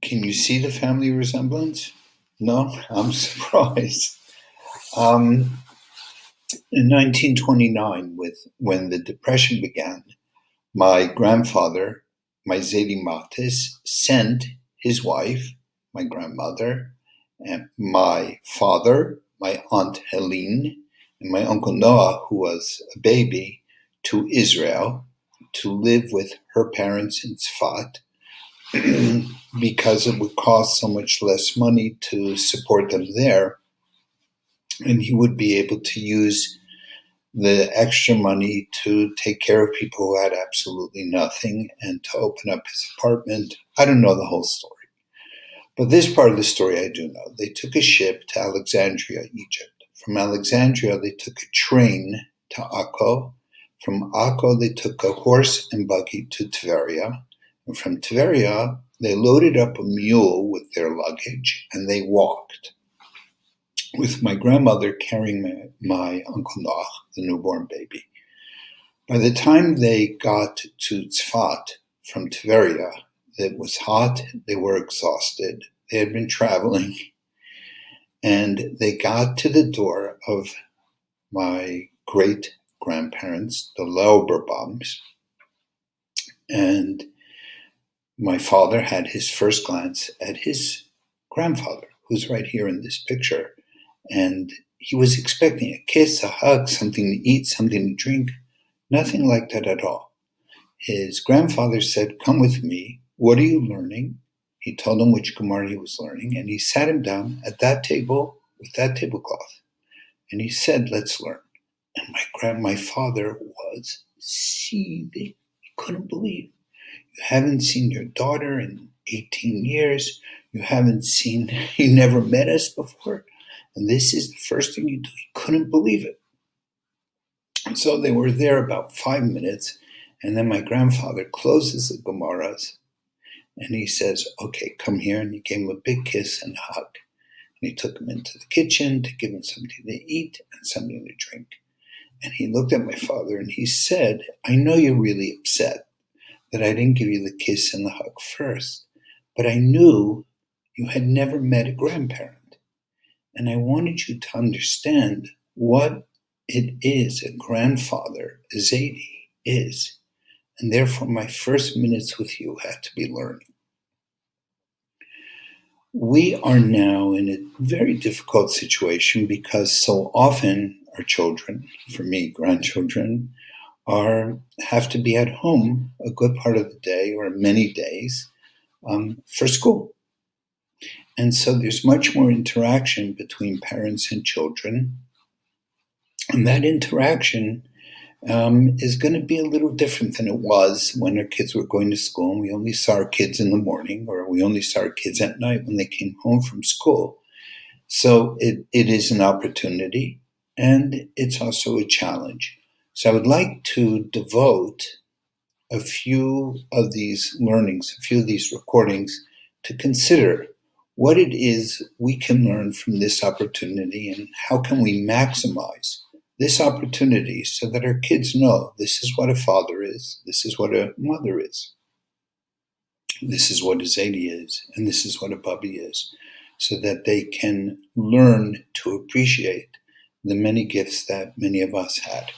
Can you see the family resemblance? No? I'm surprised. In 1929, when the Depression began, my grandfather, my zt'l Matis, sent his wife, my grandmother, and my father, my aunt Helene, and my uncle Noah, who was a baby, to Israel to live with her parents in Tzfat because it would cost so much less money to support them there, and he would be able to use the extra money to take care of people who had absolutely nothing and to open up his apartment. I don't know the whole story. But this part of the story I do know. They took a ship to Alexandria, Egypt. From Alexandria, they took a train to Akko. From Akko, they took a horse and buggy to Tveria. And from Tveria, they loaded up a mule with their luggage and they walked, with my grandmother carrying my Uncle Noach, the newborn baby. By the time they got to Tzfat from Tveria, it was hot, they were exhausted, they had been traveling, and they got to the door of my great-grandparents, the Lauberbaums, and my father had his first glance at his grandfather, who's right here in this picture, and he was expecting a kiss, a hug, something to eat, something to drink. Nothing like that at all. His grandfather said, "Come with me. What are you learning?" He told him which Gemara he was learning, and he sat him down at that table with that tablecloth. And he said, "Let's learn." And my father was seething. He couldn't believe. You haven't seen your daughter in 18 years. You never met us before. And this is the first thing you do. He couldn't believe it. And so they were there about 5 minutes, and then my grandfather closes the Gemaras, and he says, "Okay, come here," and he gave him a big kiss and a hug. And he took him into the kitchen to give him something to eat and something to drink. And he looked at my father and he said, "I know you're really upset that I didn't give you the kiss and the hug first, but I knew you had never met a grandparent. And I wanted you to understand what it is a grandfather, a zt'l, is. And therefore my first minutes with you had to be learning." We are now in a very difficult situation because so often our children, for me, grandchildren, have to be at home a good part of the day or many days for school. And so there's much more interaction between parents and children. And that interaction is going to be a little different than it was when our kids were going to school and we only saw our kids in the morning, or we only saw our kids at night when they came home from school. So it is an opportunity and it's also a challenge. So I would like to devote a few of these learnings, a few of these recordings, to consider what it is we can learn from this opportunity and how can we maximize this opportunity so that our kids know this is what a father is, this is what a mother is, this is what a zt'l is, and this is what a bubby is, so that they can learn to appreciate the many gifts that many of us had.